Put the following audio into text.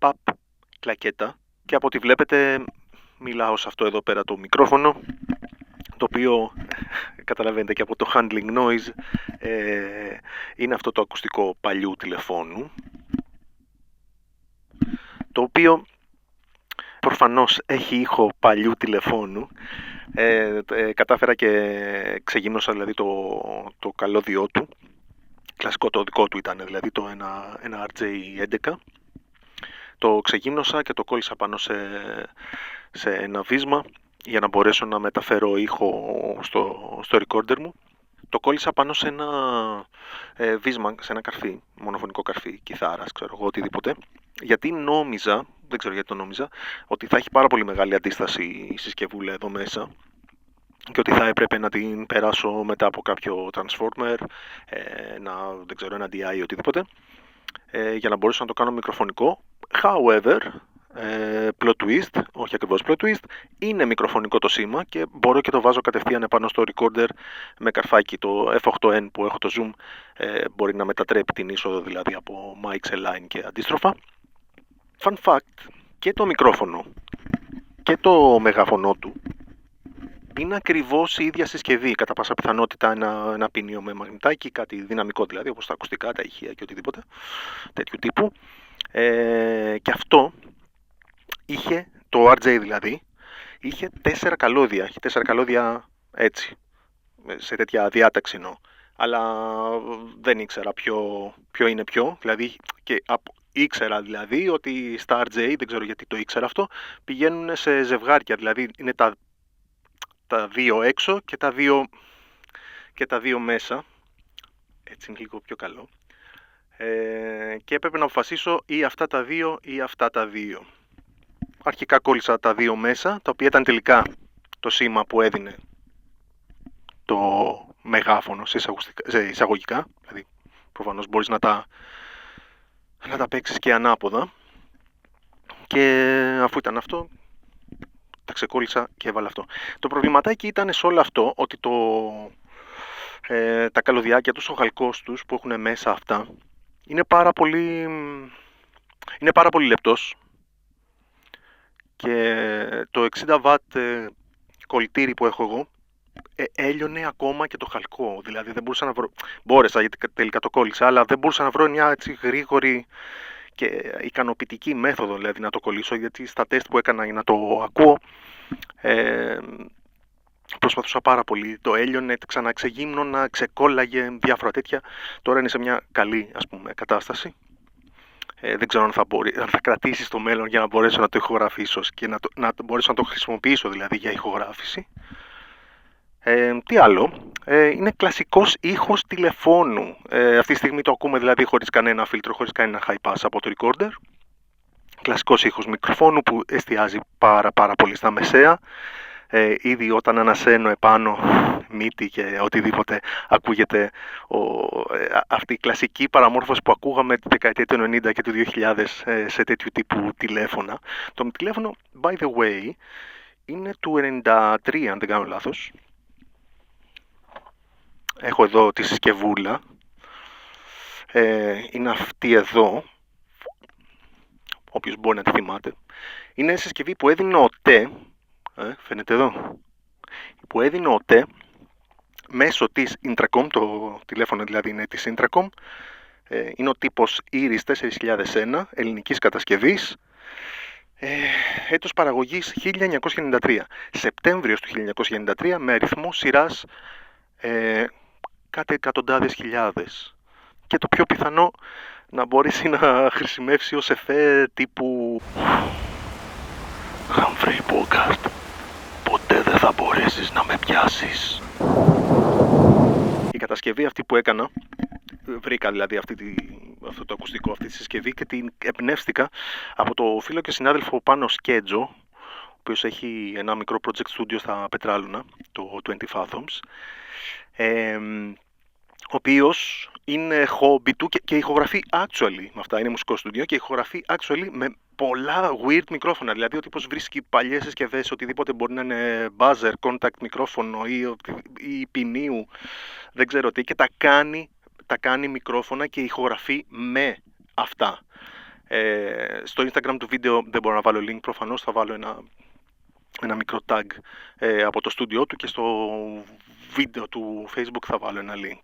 παπ κλακέτα και από ό,τι βλέπετε μιλάω σε αυτό εδώ πέρα το μικρόφωνο, το οποίο καταλαβαίνετε και από το handling noise είναι αυτό το ακουστικό παλιού τηλεφώνου, το οποίο προφανώς έχει ήχο παλιού τηλεφώνου. Κατάφερα και ξεγύμνωσα δηλαδή το καλώδιό του. Κλασικό το δικό του ήταν, δηλαδή το ένα RJ11. Το ξεγύμνωσα και το κόλλησα πάνω σε ένα βίσμα για να μπορέσω να μεταφέρω ήχο στο recorder μου. Το κόλλησα πάνω σε ένα βίσμα, σε ένα καρφί, μονοφωνικό καρφί, κιθάρας, ξέρω εγώ, οτιδήποτε. Γιατί νόμιζα, δεν ξέρω γιατί το νόμιζα, ότι θα έχει πάρα πολύ μεγάλη αντίσταση η συσκευούλα εδώ μέσα και ότι θα έπρεπε να την περάσω μετά από κάποιο transformer, δεν ξέρω, ένα DI ή οτιδήποτε, για να μπορέσω να το κάνω μικροφωνικό. However, plot twist, όχι ακριβώς plot twist, είναι μικροφωνικό το σήμα και μπορώ και το βάζω κατευθείαν επάνω στο recorder με καρφάκι. Το F8N που έχω το zoom μπορεί να μετατρέπει την είσοδο δηλαδή από mic σε line και αντίστροφα. Fun fact, και το μικρόφωνο και το μεγάφωνο του είναι ακριβώς η ίδια συσκευή, κατά πάσα πιθανότητα ένα πίνιο με μαγνητάκι, κάτι δυναμικό δηλαδή, όπως τα ακουστικά, τα ηχεία και οτιδήποτε τέτοιου τύπου. Και αυτό είχε, το RJ δηλαδή, είχε 4 καλώδια, είχε 4 καλώδια έτσι, σε τέτοια διάταξη εννοώ. Αλλά δεν ήξερα ποιο είναι ποιο, δηλαδή ήξερα δηλαδή ότι στα RJ, δεν ξέρω γιατί το ήξερα αυτό, πηγαίνουν σε ζευγάρια, δηλαδή είναι τα δύο έξω και τα δύο μέσα, έτσι είναι λίγο πιο καλό, και έπρεπε να αποφασίσω ή αυτά τα δύο ή αυτά τα δύο. Αρχικά κόλλησα τα δύο μέσα, τα οποία ήταν τελικά το σήμα που έδινε το μεγάφωνο σε εισαγωγικά, δηλαδή προφανώς μπορείς να τα παίξεις και ανάποδα, και αφού ήταν αυτό τα ξεκόλλησα και έβαλα αυτό. Το προβληματάκι ήταν σε όλο αυτό ότι τα καλωδιάκια τους, ο χαλκός τους που έχουν μέσα αυτά είναι πάρα πολύ λεπτός και το 60W κολλητήρι που έχω εγώ έλειωνε ακόμα και το χαλκό, δηλαδή δεν μπορούσα να βρω, μπόρεσα γιατί τελικά το κόλλησα, αλλά δεν μπορούσα να βρω μια έτσι γρήγορη και ικανοποιητική μέθοδο δηλαδή να το κολλήσω, γιατί στα τεστ που έκανα για να το ακούω προσπαθούσα πάρα πολύ, το έλειωνε, ξαναξεγύμνονα, ξεκόλλαγε, διάφορα τέτοια. Τώρα είναι σε μια καλή, ας πούμε, κατάσταση. Δεν ξέρω αν θα κρατήσει στο μέλλον για να μπορέσω να το ηχογραφήσω και να μπορέσω να το χρησιμοποιήσω δηλαδή για ηχογράφηση. Τι άλλο, είναι κλασικός ήχος τηλεφώνου. Αυτή τη στιγμή το ακούμε δηλαδή χωρίς κανένα φίλτρο, χωρίς κανένα high pass από το recorder. Κλασικός ήχος μικροφώνου που εστιάζει πάρα πολύ στα μεσαία. Ήδη όταν ανασένω επάνω μύτη και οτιδήποτε ακούγεται αυτή η κλασική παραμόρφωση που ακούγαμε τη δεκαετία του 90 και του 2000 σε τέτοιου τύπου τηλέφωνα. Το τηλέφωνο, by the way, είναι του 93 αν δεν κάνω λάθος. Έχω εδώ τη συσκευούλα, είναι αυτή εδώ, όποιος μπορεί να τη θυμάται. Είναι συσκευή που έδινε ο ΤΕ, φαίνεται εδώ, που έδινε ο ΤΕ μέσω της Intracom, το τηλέφωνο δηλαδή είναι της Intracom, είναι ο τύπος Iris 4001 ελληνικής κατασκευής, έτος παραγωγής 1993, Σεπτέμβριος του 1993, με αριθμό σειράς κάτι εκατοντάδες χιλιάδες, και το πιο πιθανό να μπορέσει να χρησιμεύσει ως εφέ τύπου Humphrey Bogart, ποτέ δεν θα μπορέσεις να με πιάσεις. Η κατασκευή αυτή που έκανα, βρήκα δηλαδή αυτό το ακουστικό, αυτή τη συσκευή, και την εμπνεύστηκα από το φίλο και συνάδελφο Πάνο Σκέτζο, ο οποίος έχει ένα μικρό project studio στα Πετράλουνα, το 20 Fathoms, ο οποίος είναι hobby του και ηχογραφεί actually με αυτά, είναι μουσικό στούντιο και ηχογραφεί actually με πολλά weird μικρόφωνα, δηλαδή ο τύπος βρίσκει παλιές συσκευές, οτιδήποτε μπορεί να είναι buzzer, contact μικρόφωνο ή ποινίου, δεν ξέρω τι, και τα κάνει μικρόφωνα και ηχογραφεί με αυτά. Στο Instagram του βίντεο δεν μπορώ να βάλω link προφανώς, θα βάλω ένα μικρό tag από το στούντιό του και στο βίντεο του Facebook θα βάλω ένα link.